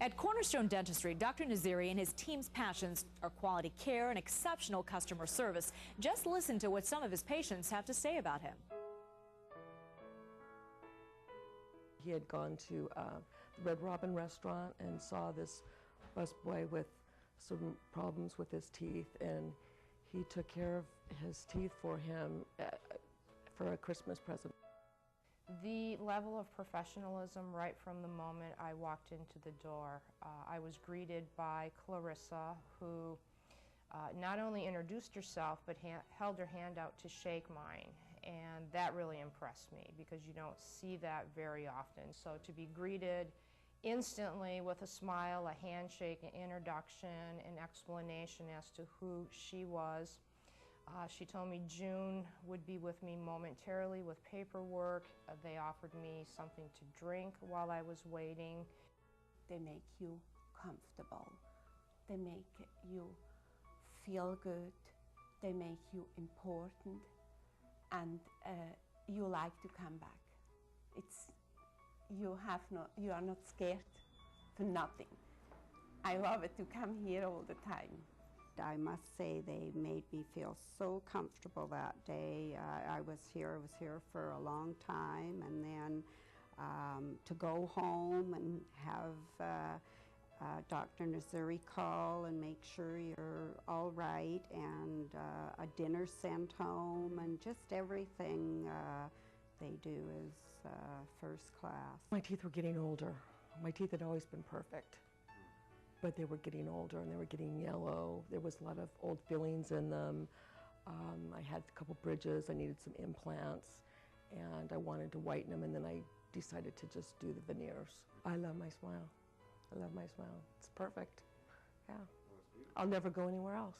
At Cornerstone Dentistry, Dr. Nazeri and his team's passions are quality care and exceptional customer service. Just listen to what some of his patients have to say about him. He had gone to the Red Robin restaurant and saw this busboy with some problems with his teeth, and he took care of his teeth for him for a Christmas present. The level of professionalism right from the moment I walked into the door. I was greeted by Clarissa, who not only introduced herself but held her hand out to shake mine, and that really impressed me because you don't see that very often. So to be greeted instantly with a smile, a handshake, an introduction, an explanation as to who she was. She told me June would be with me momentarily with paperwork. They offered me something to drink while I was waiting. They make you comfortable. They make you feel good. They make you important, and you like to come back. You are not scared for nothing. I love it to come here all the time. I must say they made me feel so comfortable that day. I was here for a long time, and then to go home and have Dr. Nazeri call and make sure you're all right, and a dinner sent home, and just everything they do is first class. My teeth were getting older. My teeth had always been perfect, but they were getting older and they were getting yellow. There was a lot of old fillings in them. I had a couple bridges. I needed some implants, and I wanted to whiten them, and then I decided to just do the veneers. I love my smile. I love my smile. It's perfect. Yeah. I'll never go anywhere else.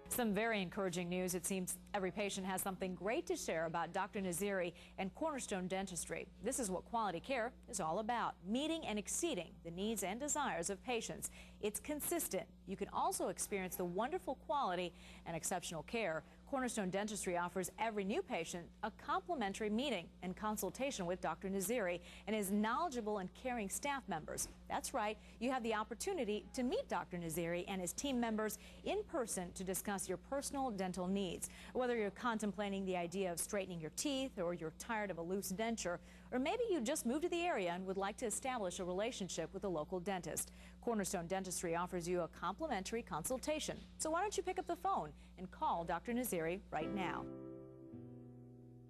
Some very encouraging news. It seems every patient has something great to share about Dr. Nazeri and Cornerstone Dentistry. This is what quality care is all about, meeting and exceeding the needs and desires of patients. It's consistent. You can also experience the wonderful quality and exceptional care. Cornerstone Dentistry offers every new patient a complimentary meeting and consultation with Dr. Nazeri and his knowledgeable and caring staff members. That's right, you have the opportunity to meet Dr. Nazeri and his team members in person to discuss your personal dental needs. Whether you're contemplating the idea of straightening your teeth, or you're tired of a loose denture, or maybe you just moved to the area and would like to establish a relationship with a local dentist, Cornerstone Dentistry offers you a complimentary consultation. So why don't you pick up the phone and call Dr. Nazeri right now.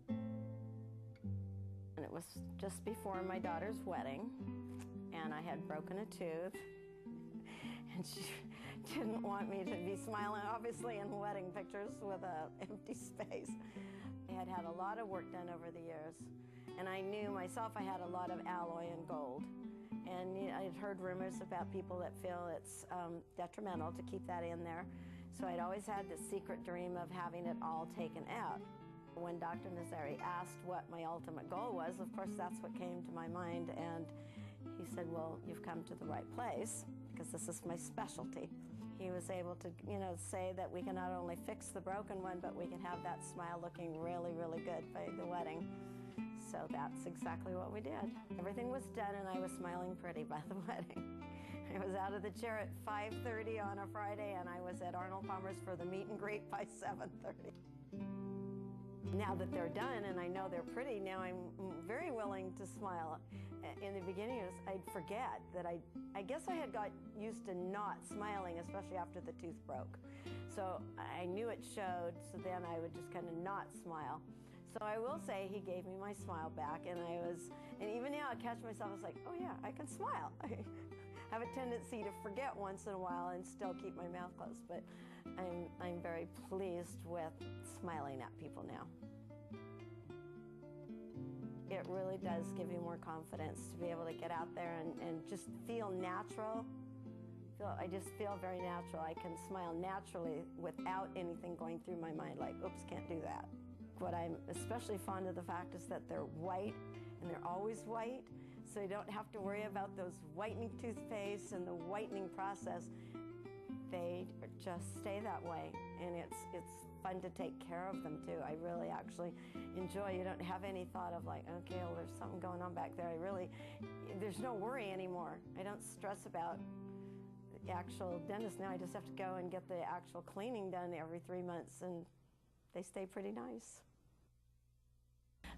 And it was just before my daughter's wedding, and I had broken a tooth, and she didn't want me to be smiling, obviously, in wedding pictures with an empty space. I had had a lot of work done over the years, and I knew myself I had a lot of alloy and gold. And I had heard rumors about people that feel it's detrimental to keep that in there. So I'd always had this secret dream of having it all taken out. When Dr. Nazeri asked what my ultimate goal was, of course that's what came to my mind, and he said, well, you've come to the right place, because this is my specialty. He was able to, say that we can not only fix the broken one, but we can have that smile looking really, really good by the wedding. So that's exactly what we did. Everything was done, and I was smiling pretty by the wedding. I was out of the chair at 5:30 on a Friday, and I was at Arnold Palmer's for the meet and greet by 7:30. Now that they're done and I know they're pretty, now I'm very willing to smile. In the beginning, I'd forget that I guess I had got used to not smiling, especially after the tooth broke. So I knew it showed, so then I would just kind of not smile. So I will say he gave me my smile back, and even now I catch myself, I was like, oh yeah, I can smile. I have a tendency to forget once in a while and still keep my mouth closed, but I'm very pleased with smiling at people now. It really does give you more confidence to be able to get out there and just feel natural. I just feel very natural. I can smile naturally without anything going through my mind like, oops, can't do that. What I'm especially fond of the fact is that they're white, and they're always white, so you don't have to worry about those whitening toothpaste and the whitening process. They just stay that way, and it's fun to take care of them too. I really actually enjoy. You don't have any thought of like, okay, well, there's something going on back there. There's no worry anymore. I don't stress about the actual dentist now. I just have to go and get the actual cleaning done every 3 months, and they stay pretty nice.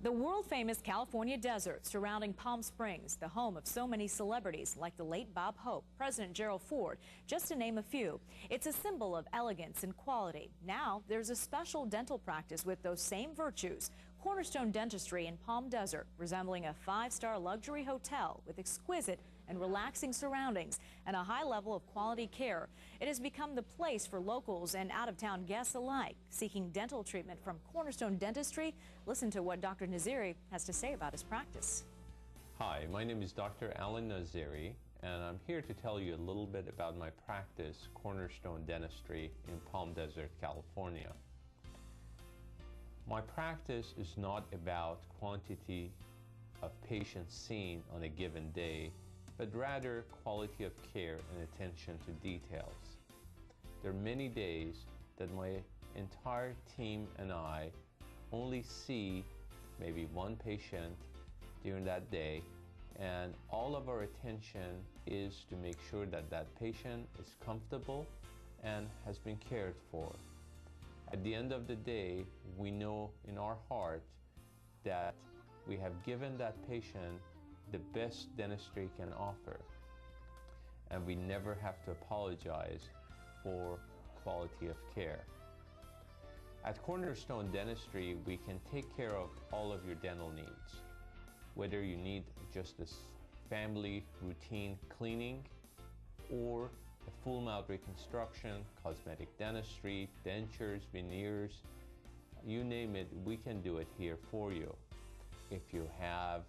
The world-famous California desert surrounding Palm Springs, the home of so many celebrities like the late Bob Hope, President Gerald Ford, just to name a few. It's a symbol of elegance and quality. Now there's a special dental practice with those same virtues, Cornerstone Dentistry in Palm Desert, resembling a 5-star luxury hotel with exquisite and relaxing surroundings and a high level of quality care. It has become the place for locals and out-of-town guests alike seeking dental treatment from Cornerstone Dentistry. Listen to what Dr. Nazeri has to say about his practice. Hi, my name is Dr. Alan Nazeri, and I'm here to tell you a little bit about my practice, Cornerstone Dentistry in Palm Desert, California. My practice is not about quantity of patients seen on a given day, but rather quality of care and attention to details. There are many days that my entire team and I only see maybe one patient during that day, and all of our attention is to make sure that that patient is comfortable and has been cared for. At the end of the day, we know in our heart that we have given that patient the best dentistry can offer, and we never have to apologize for quality of care. At Cornerstone Dentistry, we can take care of all of your dental needs, whether you need just this family routine cleaning or a full mouth reconstruction, cosmetic dentistry, dentures, veneers, you name it, we can do it here for you. If you have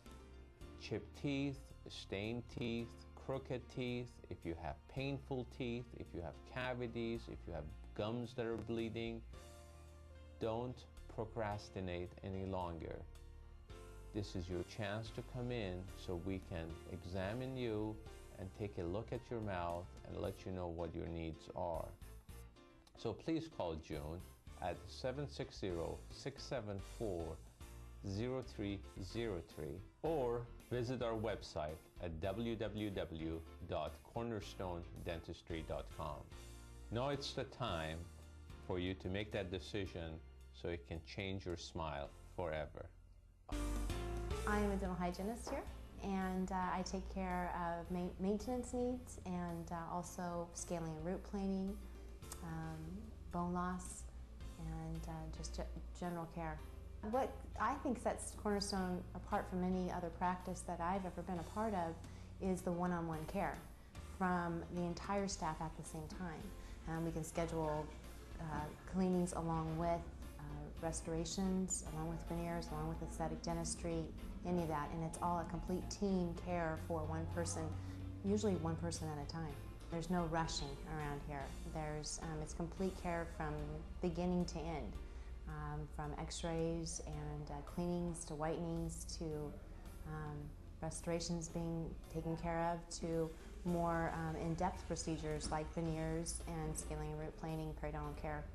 chipped teeth, stained teeth, crooked teeth, if you have painful teeth, if you have cavities, if you have gums that are bleeding, don't procrastinate any longer. This is your chance to come in so we can examine you and take a look at your mouth and let you know what your needs are. So please call June at 760-674-0303 or visit our website at www.cornerstonedentistry.com. Now it's the time for you to make that decision so it can change your smile forever. I am a dental hygienist here, and I take care of maintenance needs and also scaling and root planing, bone loss, and just general care. What I think sets Cornerstone apart from any other practice that I've ever been a part of is the one-on-one care from the entire staff at the same time. We can schedule cleanings along with restorations, along with veneers, along with aesthetic dentistry, any of that, and it's all a complete team care for one person, usually one person at a time. There's no rushing around here. It's complete care from beginning to end, from x-rays and cleanings to whitenings to restorations being taken care of to more in-depth procedures like veneers and scaling and root planing, periodontal care.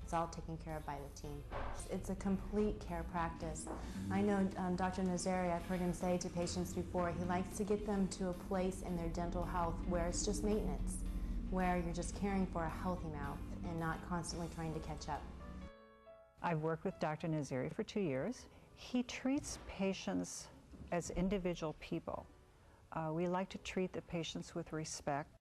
It's all taken care of by the team. It's a complete care practice. I know Dr. Nazeri, I've heard him say to patients before, he likes to get them to a place in their dental health where it's just maintenance, where you're just caring for a healthy mouth and not constantly trying to catch up. I've worked with Dr. Nazeri for 2 years. He treats patients as individual people. We like to treat the patients with respect.